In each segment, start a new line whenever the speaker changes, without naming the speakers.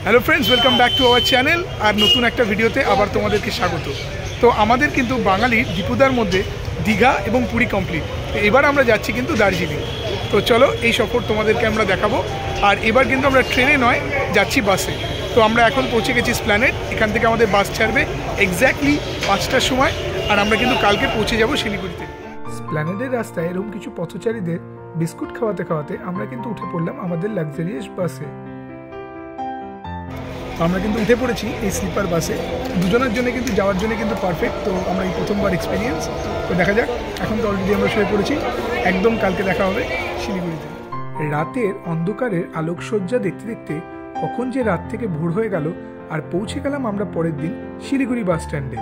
Hello friends, welcome back to our channel. আর নতুন একটা ভিডিওতে আবার তোমাদেরকে স্বাগত। তো আমাদের কিন্তু বাঙালির দীপুদার মধ্যে দীঘা এবং পুরী কমপ্লিট। তো এবার আমরা যাচ্ছি কিন্তু দার্জিলিং। তো চলো এই সফর তোমাদেরকে আমরা দেখাবো। আর এবার কিন্তু আমরা ট্রেনে নয়, যাচ্ছি বাসে। তো আমরা এখন পৌঁছে গেছি স্প্ল্যানেড। এখান থেকে আমাদের বাস ছাড়বে এক্স্যাক্টলি 5টার সময়। আর আমরা কিন্তু কালকে পৌঁছে যাব শিলিগুড়িতে। স্প্ল্যানেডের রাস্তায় এরকম কিছু পথচারীদের বিস্কুট খাওয়াতে খাওয়াতে আমরা কিন্তু উঠে পড়লাম আমাদের লাক্সারিয়াস বাসে। আমরা কিন্তু উঠে পড়েছি এই স্লিপার বাসে। দুজনের জন্য কিন্তু যাওয়ার জন্য কিন্তু পারফেক্ট। তো আমরা এই প্রথমবার এক্সপিরিয়েন্স। তো দেখা যাক। এখন তো অলরেডি আমরা শুয়ে পড়েছি, একদম কালকে দেখা হবে শিলিগুড়িতে। রাতের অন্ধকারের আলোকসজ্জা দেখতে দেখতে কখন যে রাত থেকে ভোর হয়ে গেল, আর পৌঁছে গেলাম আমরা পরের দিন শিলিগুড়ি বাস স্ট্যান্ডে।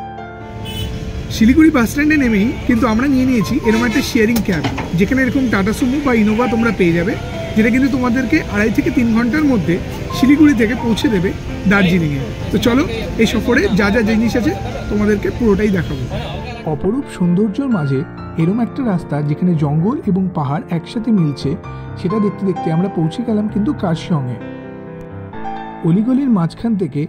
শিলিগুড়ি বাস স্ট্যান্ডে নেমেই কিন্তু আমরা নিয়ে নিয়েছি এরকম একটা শেয়ারিং ক্যাব, যেখানে এরকম টাটা সুমো বা ইনোভা তোমরা পেয়ে যাবে, যেটা কিন্তু তোমাদেরকে 2.5 থেকে 3 ঘন্টার মধ্যে শিলিগুড়ি থেকে পৌঁছে দেবে দার্জিলিংয়ে। তো চলো এই সফরে যা যা জিনিস আছে তোমাদেরকে পুরোটাই দেখাবো। অপরূপ সৌন্দর্যের মাঝে এরকম একটা রাস্তা যেখানে জঙ্গল এবং পাহাড় একসাথে মিলছে, সেটা দেখতে দেখতে আমরা পৌঁছে গেলাম কিন্তু কার্শিয়ংয়ে। অলিগলির মাঝখান থেকে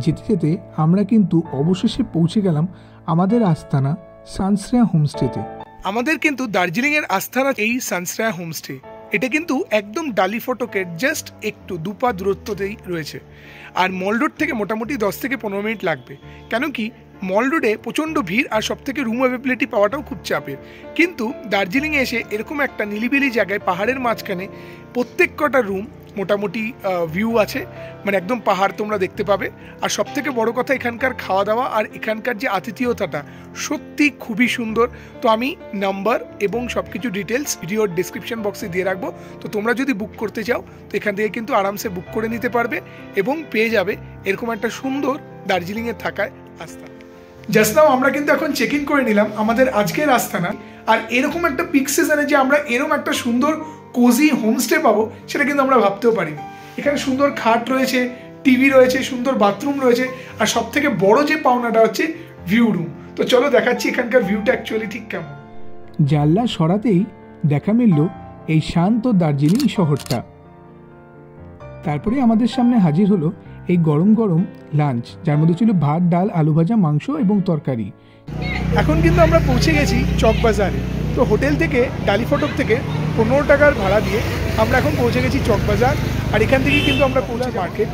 যেতে যেতে আমরা কিন্তু অবশেষে পৌঁছে গেলাম আমাদের আস্তানা সানশ্রেয়া হোমস্টেতে। আমাদের কিন্তু দার্জিলিংয়ের আস্তানা এই সানশ্রেয়া হোমস্টে। এটা কিন্তু একদম ডালি ফটকের জাস্ট একটু 2 পা দূরত্বতেই রয়েছে। আর মল রোড থেকে মোটামুটি 10 থেকে 15 মিনিট লাগবে। কেন কি মল রোডে প্রচণ্ড ভিড়, আর সব থেকে রুম অ্যাভেবিলিটি পাওয়াটাও খুব চাপের। কিন্তু দার্জিলিংয়ে এসে এরকম একটা নিলিবিলি জায়গায় পাহাড়ের মাঝখানে প্রত্যেক কটা রুম মোটামুটি ভিউ আছে, মানে একদম পাহাড় তোমরা দেখতে পাবে। আর সব থেকে বড় কথা এখানকার খাওয়া দাওয়া আর এখানকার যে আতিথেয়তাটা সত্যি খুবই সুন্দর। তো আমি নাম্বার এবং সব কিছু ডিটেলস ভিডিওর ডিসক্রিপশন বক্সে দিয়ে রাখবো। তো তোমরা যদি বুক করতে চাও তো এখান থেকে কিন্তু আরামসে বুক করে নিতে পারবে এবং পেয়ে যাবে এরকম একটা সুন্দর দার্জিলিংয়ে থাকায় আস্তানা। জাস্ট নাও আমরা কিন্তু এখন চেক ইন করে নিলাম আমাদের আজকের আস্তানা। আর এরকম একটা পিক সিজনে যে আমরা এরকম একটা সুন্দর কোজি হোমস্টে পাবো, সেটা কিন্তু আমরা ভাবতেও পারিনি। এখানে সুন্দর খাট রয়েছে, টিভি রয়েছে, সুন্দর বাথরুম রয়েছে, আর সব থেকে বড় যে পাওনাটা হচ্ছে ভিউ রুম। তো চলো দেখাচ্ছি এখানকার ভিউটা অ্যাকচুয়ালি ঠিক কেমন। জানলা সরাতেই দেখা মিলল এই শান্ত দার্জিলিং শহরটা। তারপরে আমাদের সামনে হাজির হলো এই গরম গরম লাঞ্চ, যার মধ্যে ছিল ভাত, ডাল, আলু ভাজা, মাংস এবং তরকারি। এখন কিন্তু আমরা পৌঁছে গেছি চকবাজারে। তো হোটেল থেকে ডালি ফটক থেকে 15 টাকার ভাড়া দিয়ে আমরা এখন পৌঁছে গেছি চকবাজার। আর এখান থেকেই কিন্তু আমরা পৌঁছে মার্কেট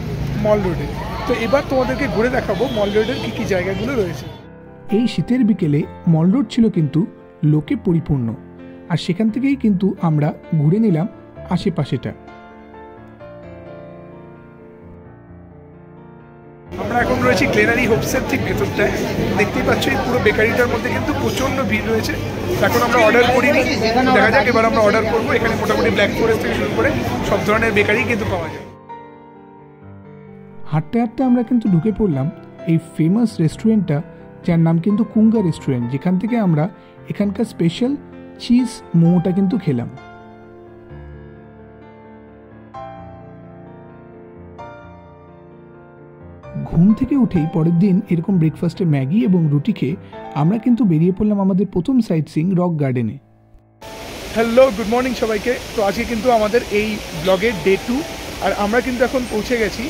মল রোডে। তো এবার তোমাদেরকে ঘুরে দেখাবো মল রোডের কী কী জায়গাগুলো রয়েছে। এই শীতের বিকেলে মল রোড ছিল কিন্তু লোকে পরিপূর্ণ, আর সেখান থেকেই কিন্তু আমরা ঘুরে নিলাম আশেপাশেটা। আমরা এখন রয়েছি গ্লেনারি হোপসের ঠিক ভেতরটায়। দেখতেই পাচ্ছ এই পুরো বেকারিটার মধ্যে কিন্তু প্রচণ্ড ভিড় রয়েছে। এখন আমরা অর্ডার করিনি, দেখা যাক এবার আমরা অর্ডার করবো। এখানে মোটামুটি ব্ল্যাক ফরেস্ট থেকে শুরু করে সব ধরনের বেকারি কিন্তু পাওয়া যায়। হাঁটতে হাঁটতে আমরা কিন্তু ঢুকে পড়লাম এই ফেমাস রেস্টুরেন্টটা, যার নাম কিন্তু কুঙ্গা রেস্টুরেন্ট, যেখান থেকে আমরা এখানকার স্পেশাল চিজ মোমোটা কিন্তু খেলাম। ঘুম থেকে উঠেই পরের দিন এরকম ব্রেকফাস্টে ম্যাগি এবং রুটি খেয়ে আমরা কিন্তু বেরিয়ে পড়লাম আমাদের প্রথম সাইট সিইং রক গার্ডেনে। হ্যালো, গুড মর্নিং সবাইকে। তো আজকে কিন্তু আমাদের এই ব্লগের ডে 2, আর আমরা কিন্তু এখন পৌঁছে গেছি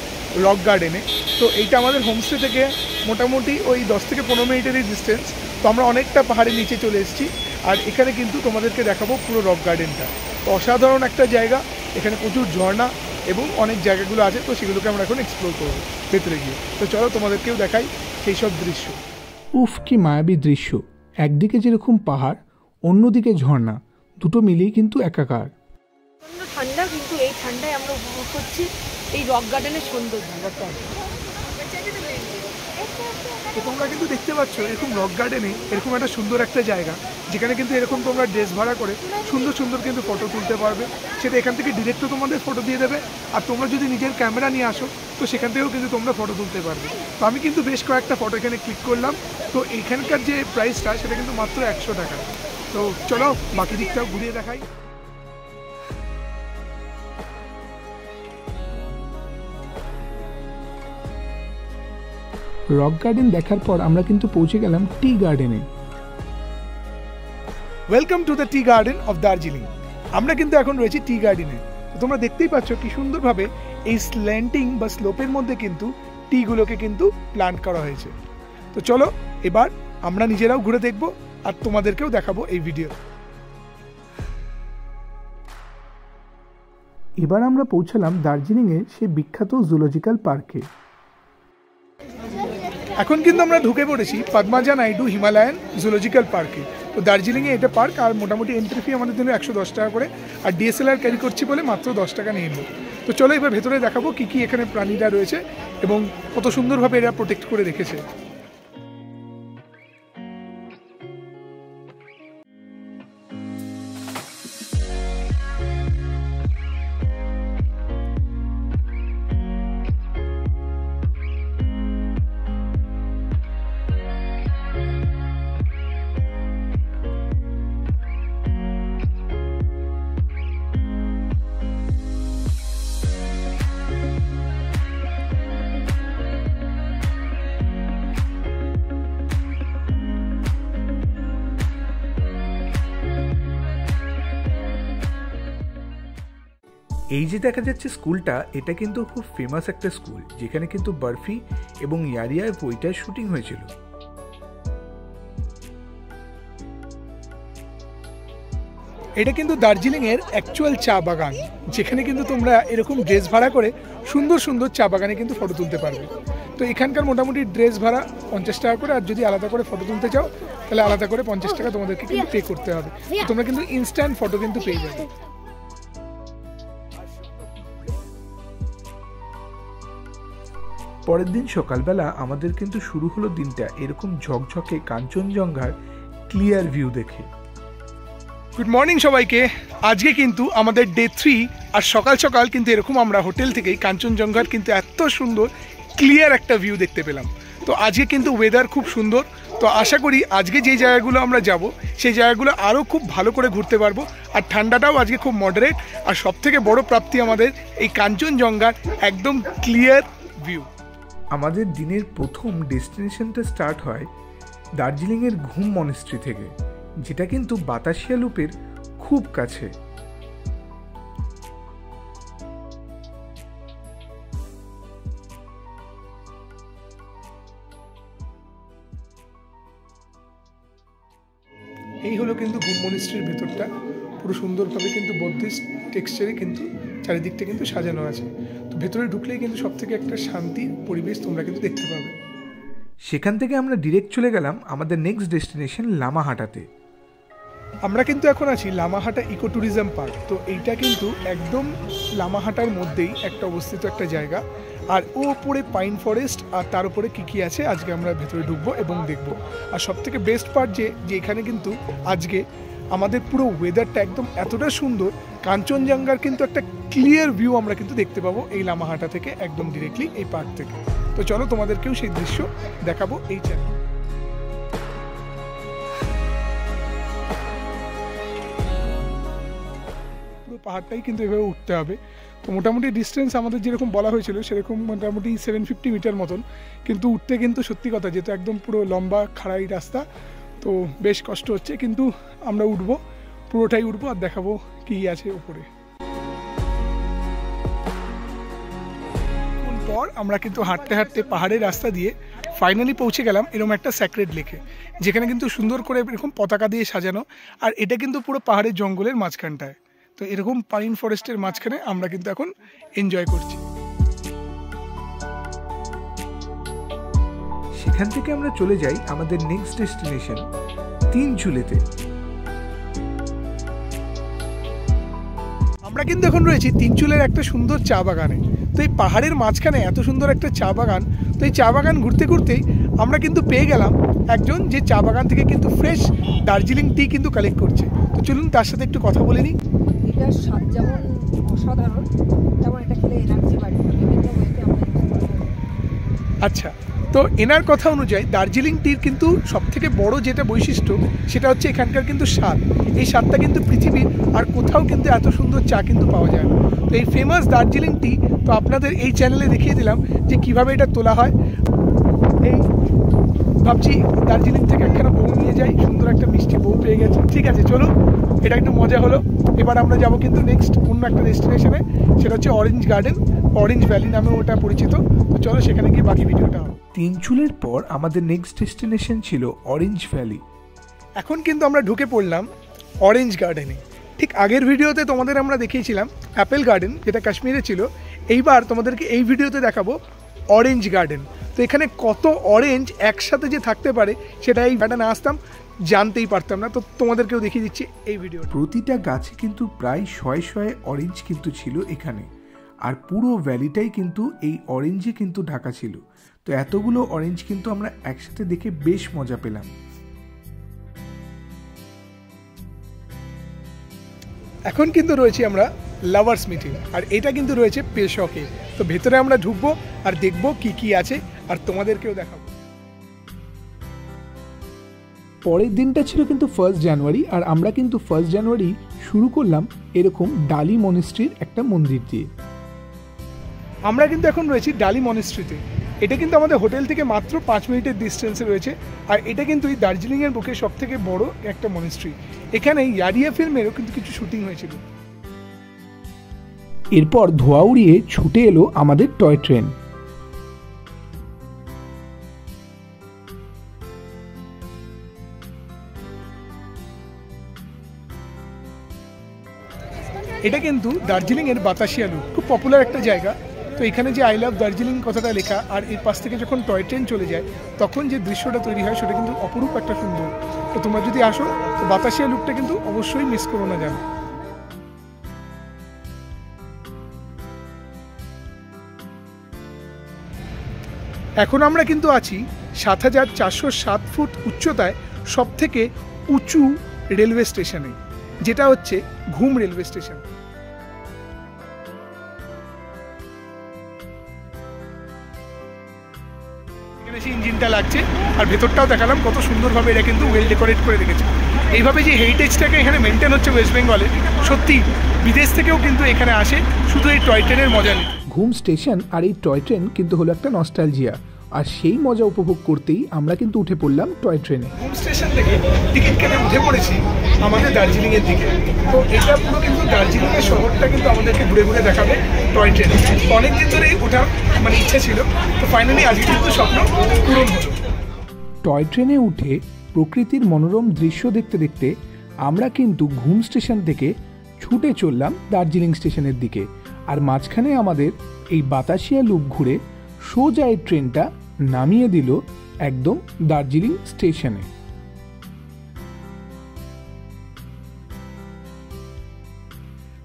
রক গার্ডেনে। তো এইটা আমাদের হোমস্টে থেকে মোটামুটি ওই 10 থেকে 15 মিনিটেরই ডিস্টেন্স। তো আমরা অনেকটা পাহাড়ের নিচে চলে এসেছি, আর এখানে কিন্তু তোমাদেরকে দেখাবো পুরো রক গার্ডেনটা। তো অসাধারণ একটা জায়গা, এখানে প্রচুর ঝর্ণা এবং অনেক জায়গাগুলো আছে। তো সেগুলোকে আমরা এখন এক্সপ্লোর করবো ভেতরে গিয়ে। তো চলো তোমাদেরকেও দেখাই সেই সব দৃশ্য। উফ, কি মায়াবী দৃশ্য! একদিকে যেরকম পাহাড়, অন্যদিকে ঝর্ণা, দুটো মিলেই কিন্তু একাকার।
ঠান্ডা, কিন্তু এই ঠান্ডায় আমরা উপভোগ করছি এই রক গার্ডেনের সৌন্দর্য।
তো তোমরা কিন্তু দেখতে পাচ্ছ এরকম রক গার্ডেনে এরকম একটা সুন্দর একটা জায়গা, যেখানে কিন্তু এরকম তোমরা ড্রেস ভাড়া করে সুন্দর সুন্দর কিন্তু ফটো তুলতে পারবে। সেটা এখান থেকে ডিরেক্টও তোমাদের ফটো দিয়ে দেবে, আর তোমরা যদি নিজের ক্যামেরা নিয়ে আসো তো সেখান থেকেও কিন্তু তোমরা ফটো তুলতে পারবে। তো আমি কিন্তু বেশ কয়েকটা ফটো এখানে ক্লিক করলাম। তো এখানকার যে প্রাইসটা সেটা কিন্তু মাত্র 100 টাকা। তো চলো বাকি দিকটাও ঘুরিয়ে দেখাই। রক গার্ডেন দেখার পর আমরা কিন্তু পৌঁছে গেলাম টি গার্ডেনে। Welcome to the tea garden of Darjeeling. আমরা কিন্তু এখন রয়েছি টি গার্ডেনে। তোমরা দেখতেই পাচ্ছ কি সুন্দরভাবে এই স্ল্যান্টিং বা স্লোপের মধ্যে কিন্তু টিগুলোকে কিন্তু প্ল্যান্ট করা হয়েছে। তো চলো এবার আমরা নিজেরাও ঘুরে দেখব আর তোমাদেরকেও দেখাবো এই ভিডিও। এবার আমরা পৌঁছালাম দার্জিলিংয়ে সেই বিখ্যাত জুলজিক্যাল পার্কে। এখন কিন্তু আমরা ঢুকে পড়েছি পদ্মাজা নাইডু হিমালয়ান জুলজিক্যাল পার্কে। তো দার্জিলিংয়ে এটা পার্ক, আর মোটামুটি এন্ট্রি ফি আমাদের জন্য 110 টাকা করে, আর ডিএসএলআর ক্যারি করছি বলে মাত্র 10 টাকা নিয়ে নিল। তো চলো এবার ভেতরে দেখাবো কী কী এখানে প্রাণীরা রয়েছে এবং কত সুন্দরভাবে এরা প্রোটেক্ট করে রেখেছে। এই যে দেখা যাচ্ছে স্কুলটা, এটা কিন্তু খুব ফেমাস একটা স্কুল, যেখানে কিন্তু বরফি এবং ইয়ারিয়ার বইটার শুটিং হয়েছিল। এটা কিন্তু দার্জিলিংয়ের অ্যাকচুয়াল চা বাগান, যেখানে কিন্তু তোমরা এরকম ড্রেস ভাড়া করে সুন্দর সুন্দর চা বাগানে কিন্তু ফটো তুলতে পারবে। তো এখানকার মোটামুটি ড্রেস ভাড়া 50 টাকা করে, আর যদি আলাদা করে ফটো তুলতে চাও তাহলে আলাদা করে 50 টাকা তোমাদেরকে কিন্তু পে করতে হবে। তোমরা কিন্তু ইনস্ট্যান্ট ফটো কিন্তু পেয়ে যাবে। পরের দিন সকালবেলা আমাদের কিন্তু শুরু হলো দিনটা এরকম ঝকঝকে কাঞ্চনজঙ্ঘার ক্লিয়ার ভিউ দেখে। গুড মর্নিং সবাইকে। আজকে কিন্তু আমাদের ডে 3, আর সকাল সকাল কিন্তু এরকম আমরা হোটেল থেকেই কাঞ্চনজঙ্ঘার কিন্তু এত সুন্দর ক্লিয়ার একটা ভিউ দেখতে পেলাম। তো আজকে কিন্তু ওয়েদার খুব সুন্দর। তো আশা করি আজকে যে জায়গাগুলো আমরা যাব সেই জায়গাগুলো আরও খুব ভালো করে ঘুরতে পারবো, আর ঠান্ডাটাও আজকে খুব মডারেট। আর সবথেকে বড় প্রাপ্তি আমাদের এই কাঞ্চনজঙ্ঘার একদম ক্লিয়ার ভিউ। আমাদের দিনের প্রথম ডেস্টিনেশনটা স্টার্ট হয় দার্জিলিংয়ের ঘুম মনেস্ট্রি থেকে, যেটা কিন্তু বাতাসিয়া লুপের খুব কাছে। এই হলো কিন্তু ঘুম মনেস্ট্রির ভেতরটা, পুরো সুন্দরভাবে কিন্তু বৌদ্ধিস্ট টেক্সচারে কিন্তু চারিদিকটা কিন্তু সাজানো আছে। তো ভেতরে ঢুকলেই কিন্তু সব থেকে একটা শান্তির পরিবেশ তোমরা কিন্তু দেখতে পাবে। সেখান থেকে আমরা ডিরেক্ট চলে গেলাম আমাদের নেক্সট ডেস্টিনেশন লামাহাটাতে। আমরা কিন্তু এখন আছি লামাহাটা ইকো ট্যুরিজম পার্ক। তো এইটা কিন্তু একদম লামাহাটার মধ্যেই একটা অবস্থিত একটা জায়গা, আর ও উপরে পাইন ফরেস্ট, আর তার উপরে কী কী আছে আজকে আমরা ভেতরে ঢুকবো এবং দেখব। আর সবথেকে বেস্ট পার্ট যে এখানে কিন্তু আজকে আমাদের পুরো ওয়েদারটা একদম এতটা সুন্দর, কাঞ্চনজঙ্ঘার কিন্তু একটা ক্লিয়ার ভিউ আমরা কিন্তু দেখতে পাবো এই লামাহাটা থেকে, একদম ডিরেক্টলি এই পার্ক থেকে। তো চলো তোমাদেরকেও সেই দৃশ্য দেখাবো এই চ্যানেল। পুরো পাহাড়টাই কিন্তু এভাবে উঠতে হবে। তো মোটামুটি ডিস্টেন্স আমাদের যেরকম বলা হয়েছিল সেরকম মোটামুটি 750 মিটার মতন, কিন্তু উঠতে কিন্তু সত্যি কথা যেহেতু একদম পুরো লম্বা খাড়াই রাস্তা, তো বেশ কষ্ট হচ্ছে, কিন্তু আমরা উঠবো, পুরোটাই উঠবো আর দেখাবো কি আছে উপরে। পর আমরা কিন্তু হাঁটতে হাঁটতে পাহাড়ের রাস্তা দিয়ে ফাইনালি পৌঁছে গেলাম এরকম একটা স্যাক্রেড লেকে, যেখানে কিন্তু সুন্দর করে এরকম পতাকা দিয়ে সাজানো, আর এটা কিন্তু পুরো পাহাড়ের জঙ্গলের মাঝখানটায়। তো এরকম পাইন ফরেস্টের মাঝখানে আমরা কিন্তু এখন এনজয় করছি। সেখান থেকে আমরা চলে যাই আমাদের নেক্সট ডেস্টিনেশন তিনচুলেতে। আমরা কিন্তু এখন রয়েছি তিনচুলের একটা সুন্দর চা বাগানে। তো এই পাহাড়ের মাঝখানে এত সুন্দর একটা চা বাগান, তো এই চা বাগান ঘুরতে ঘুরতেই আমরা কিন্তু পেয়ে গেলাম একজন যে চা বাগান থেকে কিন্তু ফ্রেশ দার্জিলিং টি কিন্তু কালেক্ট করছে। তো চলুন তার সাথে একটু কথা বলে নিই।
এটার স্বাদ যেমন অসাধারণ, তেমন এটা খেলে এনার্জি বাড়ে, বিভিন্ন ওয়েতে আমরা ইউজ করতে পারি।
আচ্ছা, তো এনার কথা অনুযায়ী দার্জিলিং টির কিন্তু সবথেকে বড় যেটা বৈশিষ্ট্য সেটা হচ্ছে এখানকার কিন্তু স্বাদ। এই স্বাদটা কিন্তু পৃথিবীর আর কোথাও কিন্তু এত সুন্দর চা কিন্তু পাওয়া যায় না। তো এই ফেমাস দার্জিলিং টি তো আপনাদের এই চ্যানেলে দেখিয়ে দিলাম যে কিভাবে এটা তোলা হয়। এই ভাবছি দার্জিলিং থেকে একখানা বউ নিয়ে যাই, সুন্দর একটা মিষ্টি বউ পেয়ে গেছে। ঠিক আছে, চলো, এটা একটু মজা হলো। এবার আমরা যাব কিন্তু নেক্সট অন্য একটা ডেস্টিনেশনে, সেটা হচ্ছে অরেঞ্জ গার্ডেন। অরেঞ্জ ভ্যালি নামে ওটা পরিচিত। তো চলো সেখানে গিয়ে বাকি ভিডিওটা হবে।
তিনচুলের পর আমাদের নেক্সট ডেস্টিনেশন ছিল অরেঞ্জ ভ্যালি।
এখন কিন্তু আমরা ঢুকে পড়লাম অরেঞ্জ গার্ডেনে। ঠিক আগের ভিডিওতে তোমাদের আমরা দেখিয়েছিলাম অ্যাপেল গার্ডেন, যেটা কাশ্মীরে ছিল। এইবার তোমাদেরকে এই ভিডিওতে দেখাবো অরেঞ্জ গার্ডেন। তো এখানে কত অরেঞ্জ একসাথে যে থাকতে পারে সেটা এই গার্ডেনে আসতাম জানতেই পারতাম না। তো তোমাদেরকেও দেখিয়ে দিচ্ছি এই ভিডিও।
প্রতিটা গাছে কিন্তু প্রায় শয়ে অরেঞ্জ কিন্তু ছিল এখানে, আর পুরো ভ্যালিটাই কিন্তু এই অরেঞ্জে কিন্তু ঢাকা ছিল। তো এতগুলো অরেঞ্জ কিন্তু আমরা একসাথে দেখে বেশ মজা পেলাম।
এখন কিন্তু রয়েছি আমরা লাভার্স মিটিং, আর এটা কিন্তু রয়েছে পেশকে। তো ভেতরে আমরা ঢুকবো আর দেখবো কি কি আছে, আর তোমাদেরকেও দেখাবো।
পরের দিনটা ছিল কিন্তু 1 জানুয়ারি, আর আমরা কিন্তু 1 জানুয়ারি শুরু করলাম এরকম ডালি মনিস্ট্রির একটা মন্দির দিয়ে।
আমরা কিন্তু এখন রয়েছি ডালি মনিস্ট্রিতে। এটা কিন্তু আমাদের হোটেল থেকে মাত্র 5 মিনিটের ডিস্টেন্সে রয়েছে, আর এটা কিন্তু এই দার্জিলিংয়ের বুকে সব থেকে বড় একটা মনিস্ট্রি। এখানে ইয়ারিয়া ফিল্মেরও কিন্তু কিছু শুটিং হয়েছিল।
এরপর ধোয়া উড়িয়ে ছুটে এলো আমাদের টয় ট্রেন।
এটা কিন্তু দার্জিলিংয়ের বাতাসিয়া লুপ, খুব পপুলার একটা জায়গা। তো এখানে যে আই লাভ দার্জিলিং কথাটা লেখা, আর এর পাশ থেকে যখন টয় ট্রেন চলে যায় তখন যে দৃশ্যটা তৈরি হয় সেটা কিন্তু অপরূপ একটা সুন্দর। তো তোমরা যদি আসো তো বাতাসিয়া লুপটা কিন্তু অবশ্যই মিস করো না যেন। এখন আমরা কিন্তু আছি 7407 ফুট উচ্চতায় সব থেকে উঁচু রেলওয়ে স্টেশনে, যেটা হচ্ছে ঘুম রেলওয়ে স্টেশন। এখানে সেই ইঞ্জিনটা লাগছে, আর ভেতরটাও দেখালাম কত সুন্দরভাবে এটা কিন্তু ওয়েল ডেকোরেট করে রেখেছে। এইভাবে যে হেরিটেজটাকে এখানে মেনটেন হচ্ছে ওয়েস্ট বেঙ্গলে, সত্যি বিদেশ থেকেও কিন্তু এখানে আসে শুধু এই টয় ট্রেনের মজা নিতে।
ঘুম স্টেশন আর এই টয় ট্রেন কিন্তু হলো একটা নস্টালজিয়া, আর সেই মজা উপভোগ করতেই আমরা কিন্তু উঠে পড়লাম টয় ট্রেনে।
ঘুম স্টেশন থেকে টিকিট কেটে উঠে পড়েছি আমাদের দার্জিলিংয়ের দিকে। তো এটা পুরো কিন্তু দার্জিলিংয়ের শহরটা কিন্তু আমাদেরকে ঘুরে ঘুরে দেখাবে টয় ট্রেন। অনেকদিন ধরেই ওঠার ইচ্ছা ছিল, তো ফাইনালি আজকে কিন্তু স্বপ্ন পূরণ হলো।
টয় ট্রেনে উঠে প্রকৃতির মনোরম দৃশ্য দেখতে দেখতে আমরা কিন্তু ঘুম স্টেশন থেকে ছুটে চললাম দার্জিলিং স্টেশনের দিকে, আর মাঝখানে আমাদের এই বাতাসিয়া লুপ ঘুরে সোজা এই ট্রেনটা নামিয়ে দিল একদম দার্জিলিং স্টেশনে।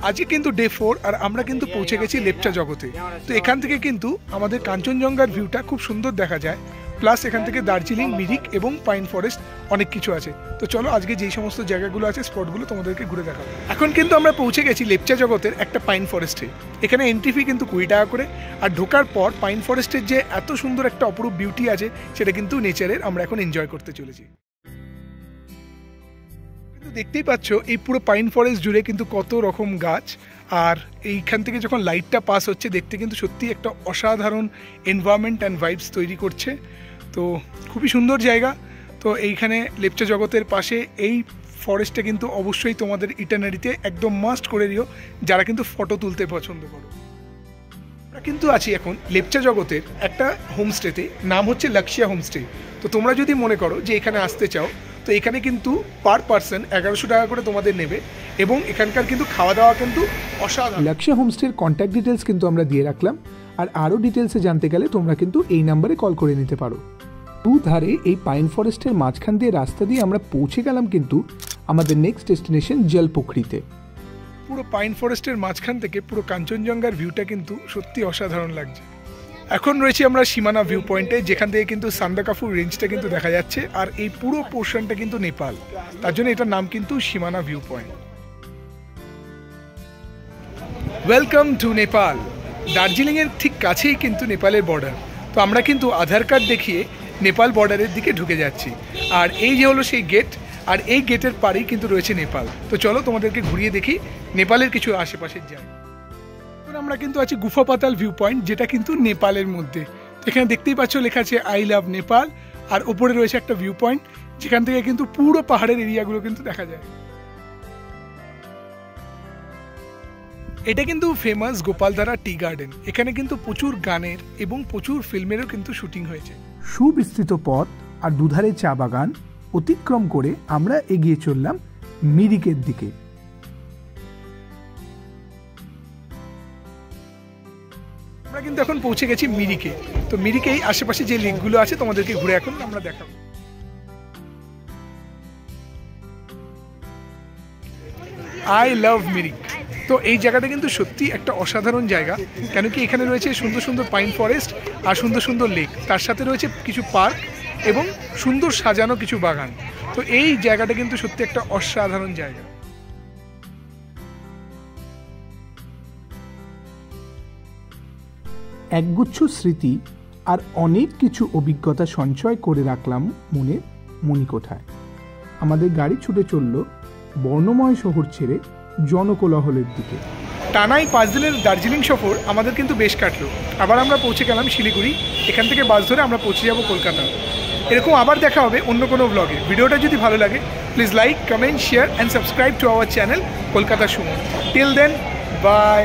আজকে কিন্তু ডে 4, আর আমরা কিন্তু পৌঁছে গেছি লেপচা জগতে। তো এখান থেকে কিন্তু আমাদের কাঞ্চনজঙ্ঘার ভিউটা খুব সুন্দর দেখা যায়, প্লাস এখান থেকে দার্জিলিং, মিরিক এবং পাইন ফরেস্ট অনেক কিছু আছে। তো চলো আজকে যেই সমস্ত জায়গাগুলো আছে, স্পটগুলো তোমাদেরকে ঘুরে দেখাবো। এখন কিন্তু আমরা পৌঁছে গেছি লেপচা জগতের একটা পাইন ফরেস্টে। এখানে এন্ট্রি ফি কিন্তু 20 টাকা করে, আর ঢোকার পর পাইন ফরেস্টের যে এত সুন্দর একটা অপরূপ বিউটি আছে সেটা কিন্তু নেচারের আমরা এখন এনজয় করতে চলেছি। কিন্তু দেখতেই পাচ্ছ এই পুরো পাইন ফরেস্ট জুড়ে কিন্তু কত রকম গাছ, আর এইখান থেকে যখন লাইটটা পাস হচ্ছে দেখতে কিন্তু সত্যি একটা অসাধারণ এনভায়রনমেন্ট অ্যান্ড ভাইবস তৈরি করছে। তো খুবই সুন্দর জায়গা। তো এইখানে লেপচা জগতের পাশে এই ফরেস্টটা কিন্তু অবশ্যই তোমাদের ইটানারিতে একদম মাস্ট করে দিও যারা কিন্তু ফটো তুলতে পছন্দ করো। আমরা কিন্তু আছি এখন লেপচা জগতের একটা হোমস্টেতে, নাম হচ্ছে লক্ষ্যা হোমস্টে। তো তোমরা যদি মনে করো যে এখানে আসতে চাও, তো এখানে কিন্তু পার পার্সন 1100 টাকা করে তোমাদের নেবে, এবং এখানকার কিন্তু খাওয়া দাওয়া কিন্তু অসাধারণ।
লক্ষ্যা হোমস্টের কন্ট্যাক্ট ডিটেলস কিন্তু আমরা দিয়ে রাখলাম, আর আরও ডিটেলসে জানতে গেলে তোমরা কিন্তু এই নাম্বারে কল করে নিতে পারো। দুধারে এই পাইন ফরেস্টের মাঝখান দিয়ে রাস্তা দিয়ে আমরা পৌঁছে গেলাম কিন্তু আমাদের নেক্সট ডেস্টিনেশন জলপোখরিতে।
পুরো পাইন ফরেস্টের মাঝখান থেকে পুরো কাঞ্চনজঙ্ঘার ভিউটা কিন্তু সত্যি অসাধারণ লাগছে। এখন রয়েছি আমরা সীমানা ভিউ পয়েন্টে, যেখান থেকে কিন্তু সান্দাকাফু রেঞ্জটা কিন্তু দেখা যাচ্ছে, আর এই পুরো পোর্শনটা কিন্তু নেপাল, তার জন্য এটার নাম কিন্তু সীমানা view point. Welcome to Nepal. দার্জিলিংয়ের ঠিক কাছেই কিন্তু নেপালের বর্ডার। তো আমরা কিন্তু আধার কার্ড দেখিয়ে নেপাল বর্ডারের দিকে ঢুকে যাচ্ছি, আর এই যে হলো সেই গেট, আর এই গেটের পাড়েই কিন্তু রয়েছে নেপাল। তো চলো তোমাদেরকে ঘুরিয়ে দেখি নেপালের কিছু আশেপাশের জায়গা। আমরা কিন্তু আছি গুফা পাতাল ভিউ পয়েন্ট, যেটা কিন্তু নেপালের মধ্যে। এখানে দেখতেই পাচ্ছ লেখা আছে আই লাভ নেপাল, আর ওপরে রয়েছে একটা ভিউ পয়েন্ট যেখান থেকে কিন্তু পুরো পাহাড়ের এরিয়াগুলো কিন্তু দেখা যায়। এটা কিন্তু ফেমাস গোপালধারা টি গার্ডেন। এখানে কিন্তু প্রচুর গানের এবং প্রচুর ফিল্মেরও কিন্তু শুটিং হয়েছে।
সুবিস্তৃত পথ আর দুধারে চা বাগান অতিক্রম করে আমরা এগিয়ে চললাম মিরিকের দিকে।
আমরা কিন্তু এখন পৌঁছে গেছি মিরিকে। তো মিরিকেই আশেপাশে যে লেকগুলো আছে তোমাদেরকে ঘুরে এখন আমরা দেখাবো। I love Mirik. তো এই জায়গাটা কিন্তু সত্যি একটা অসাধারণ জায়গা, কেন কি এখানে রয়েছে সুন্দর সুন্দর পাইন ফরেস্ট আর সুন্দর সুন্দর লেক, তার সাথে রয়েছে কিছু পার্ক এবং সুন্দর সাজানো কিছু বাগান। তো এই জায়গাটা কিন্তু সত্যি একটা অসাধারণ জায়গা।
একগুচ্ছ স্মৃতি আর অনেক কিছু অভিজ্ঞতা সঞ্চয় করে রাখলাম মনের মণিকোঠায়। আমাদের গাড়ি ছুটে চলল বর্ণময় শহর ছেড়ে জনকোলাহলের দিকে।
টানাই 5 দিনের দার্জিলিং সফর আমাদের কিন্তু বেশ কাটলো। আবার আমরা পৌঁছে গেলাম শিলিগুড়ি। এখান থেকে বাস ধরে আমরা পৌঁছে যাব কলকাতা। এরকম আবার দেখা হবে অন্য কোনো ব্লগে। ভিডিওটা যদি ভালো লাগে please like, comment, share and subscribe to our channel Kolkata Suman. Till then, by.